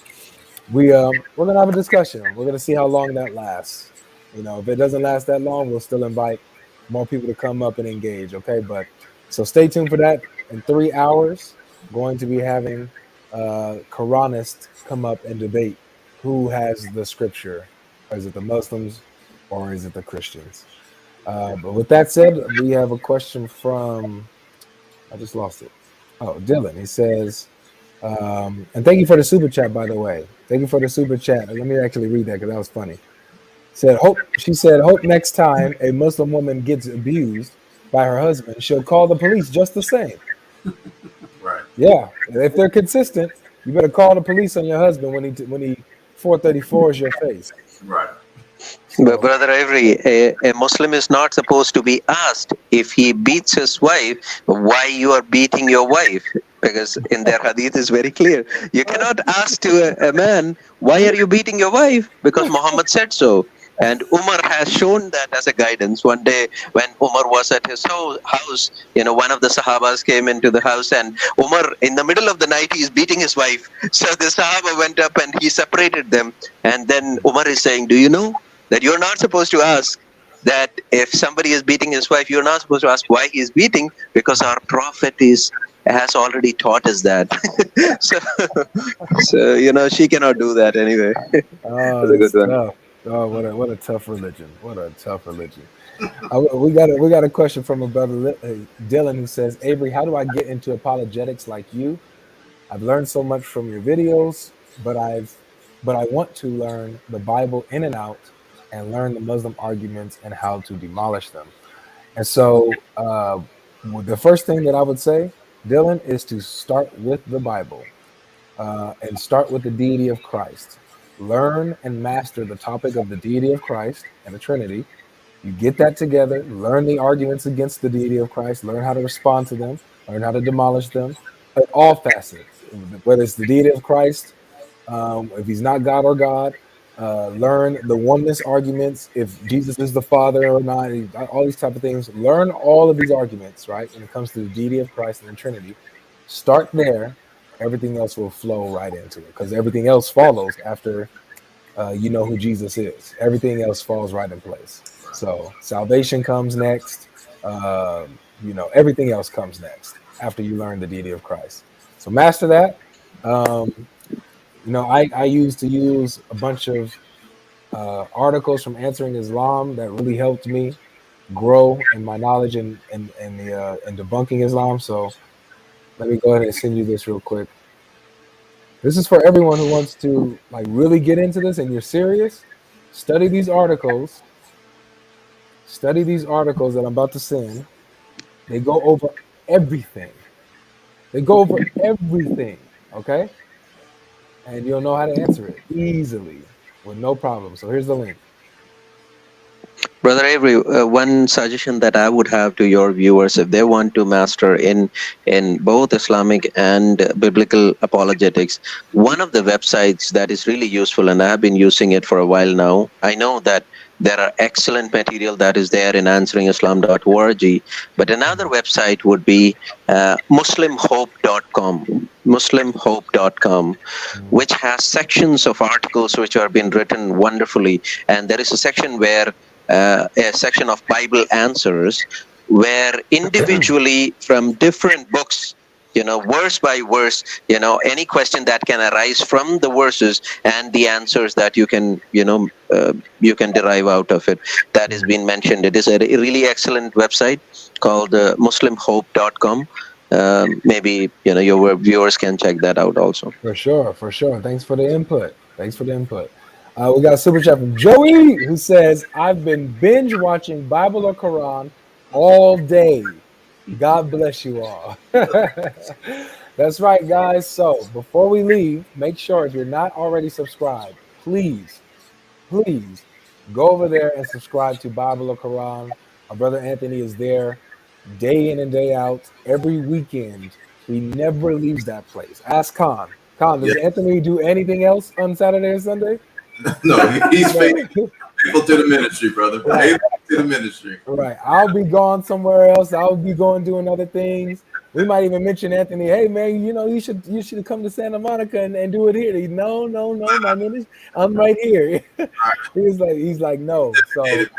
we're gonna have a discussion. We're gonna see how long that lasts. If it doesn't last that long, we'll still invite more people to come up and engage. Okay, but so stay tuned for that. In 3 hours, going to be having Quranists come up and debate who has the scripture. Is it the Muslims or is it the Christians? But with that said, we have a question from, I just lost it. Oh, Dylan. He says, and thank you for the super chat, by the way. Thank you for the super chat. Let me actually read that because that was funny. She said, hope next time a Muslim woman gets abused by her husband, she'll call the police just the same. Right. Yeah, if they're consistent, you better call the police on your husband when he 434 is your face. Right. But Brother Avery, a Muslim is not supposed to be asked if he beats his wife, why you are beating your wife. Because in their hadith is very clear. You cannot ask to a man, why are you beating your wife? Because Muhammad said so. And Umar has shown that as a guidance. One day when Umar was at his house, one of the Sahabas came into the house, and Umar, in the middle of the night, he's beating his wife. So the Sahaba went up and he separated them. And then Umar is saying, do you know that you're not supposed to ask that if somebody is beating his wife, you're not supposed to ask why he's beating, because our prophet is has already taught us that. so, she cannot do that anyway. Oh, That's a good that's one. tough. Oh, what a tough religion. What a tough religion. We got a question from a brother Dylan who says, Avery, how do I get into apologetics like you? I've learned so much from your videos, but I want to learn the Bible in and out and learn the Muslim arguments and how to demolish them. And so, the first thing that I would say, Dylan, is to start with the Bible and start with the deity of Christ. Learn and master the topic of the deity of Christ and the Trinity. You get that together, learn the arguments against the deity of Christ, learn how to respond to them, learn how to demolish them, at all facets, whether it's the deity of Christ, if he's not God or God, learn the oneness arguments, if Jesus is the Father or not, all these type of things. Learn all of these arguments, right? When it comes to the deity of Christ and the Trinity, start there. Everything else will flow right into it because everything else follows after you know who Jesus is. Everything else falls right in place. So salvation comes next. Everything else comes next after you learn the deity of Christ. So master that. Um, I used to use a bunch of articles from Answering Islam that really helped me grow in my knowledge and debunking Islam. So let me go ahead and send you this real quick. This is for everyone who wants to like really get into this and you're serious. Study these articles. Study these articles that I'm about to send. They go over everything. They go over everything. Okay. And you'll know how to answer it easily with no problem. So here's the link. Brother Avery, one suggestion that I would have to your viewers, if they want to master in both Islamic and biblical apologetics, one of the websites that is really useful, and I have been using it for a while now. I know that there are excellent material that is there in answeringislam.org, but another website would be muslimhope.com. Muslimhope.com, which has sections of articles which are being written wonderfully, and there is a section where a section of Bible answers where individually from different books, verse by verse, any question that can arise from the verses and the answers that you can, you can derive out of it. That has been mentioned. It is a really excellent website called muslimhope.com. Maybe, your viewers can check that out also. For sure, for sure. Thanks for the input. Thanks for the input. We got a super chat from Joey who says, I've been binge watching Bible or Quran all day. God bless you all. That's right, guys. So before we leave, make sure if you're not already subscribed, please go over there and subscribe to Bible or Quran. Our brother Anthony is there day in and day out, every weekend. He never leaves that place. Ask Khan. Khan, does Anthony do anything else on Saturday and Sunday? No, he's faithful to the ministry, brother. Right. Faithful to the ministry. Right. I'll be gone somewhere else. I'll be going doing other things. We might even mention Anthony. Hey man, you should come to Santa Monica and do it here. No, my ministry. I'm right here. he's like no. So Yes.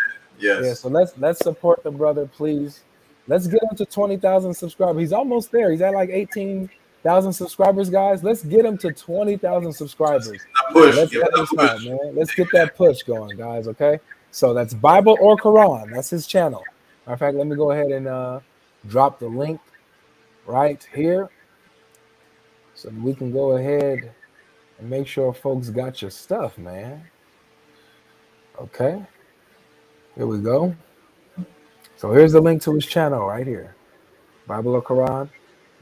yeah. So let's support the brother, please. Let's get him to 20,000 subscribers. He's almost there. He's at like 18,000 subscribers, guys. Let's get him to 20,000 subscribers. Push. Let's get him started, man. Let's get that push going, guys. Okay. So that's Bible or Quran. That's his channel. Matter of fact, let me go ahead and drop the link right here so we can go ahead and make sure folks got your stuff, man. Okay. Here we go. So here's the link to his channel right here. Bible or Quran.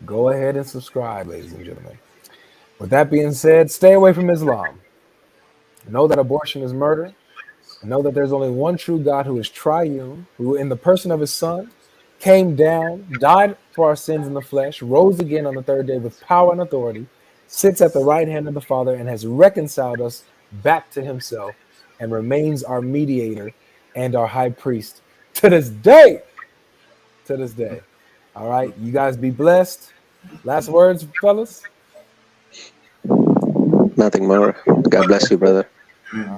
Go ahead and subscribe, ladies and gentlemen. With that being said, stay away from Islam. Know that abortion is murder. Know that there's only one true God who is triune, who in the person of his son came down, died for our sins in the flesh, rose again on the third day with power and authority, sits at the right hand of the Father, and has reconciled us back to himself and remains our mediator and our high priest to this day. To this day. All right. You guys be blessed. Last words, fellas? Nothing more. God bless you, brother.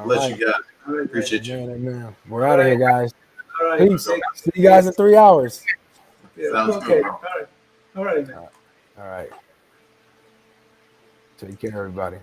Bless you guys. Appreciate you. Amen. We're out of here, guys. All right. Peace. See you guys in 3 hours. Yeah, Sounds okay. good. All right. All right, man. All right. Take care, everybody.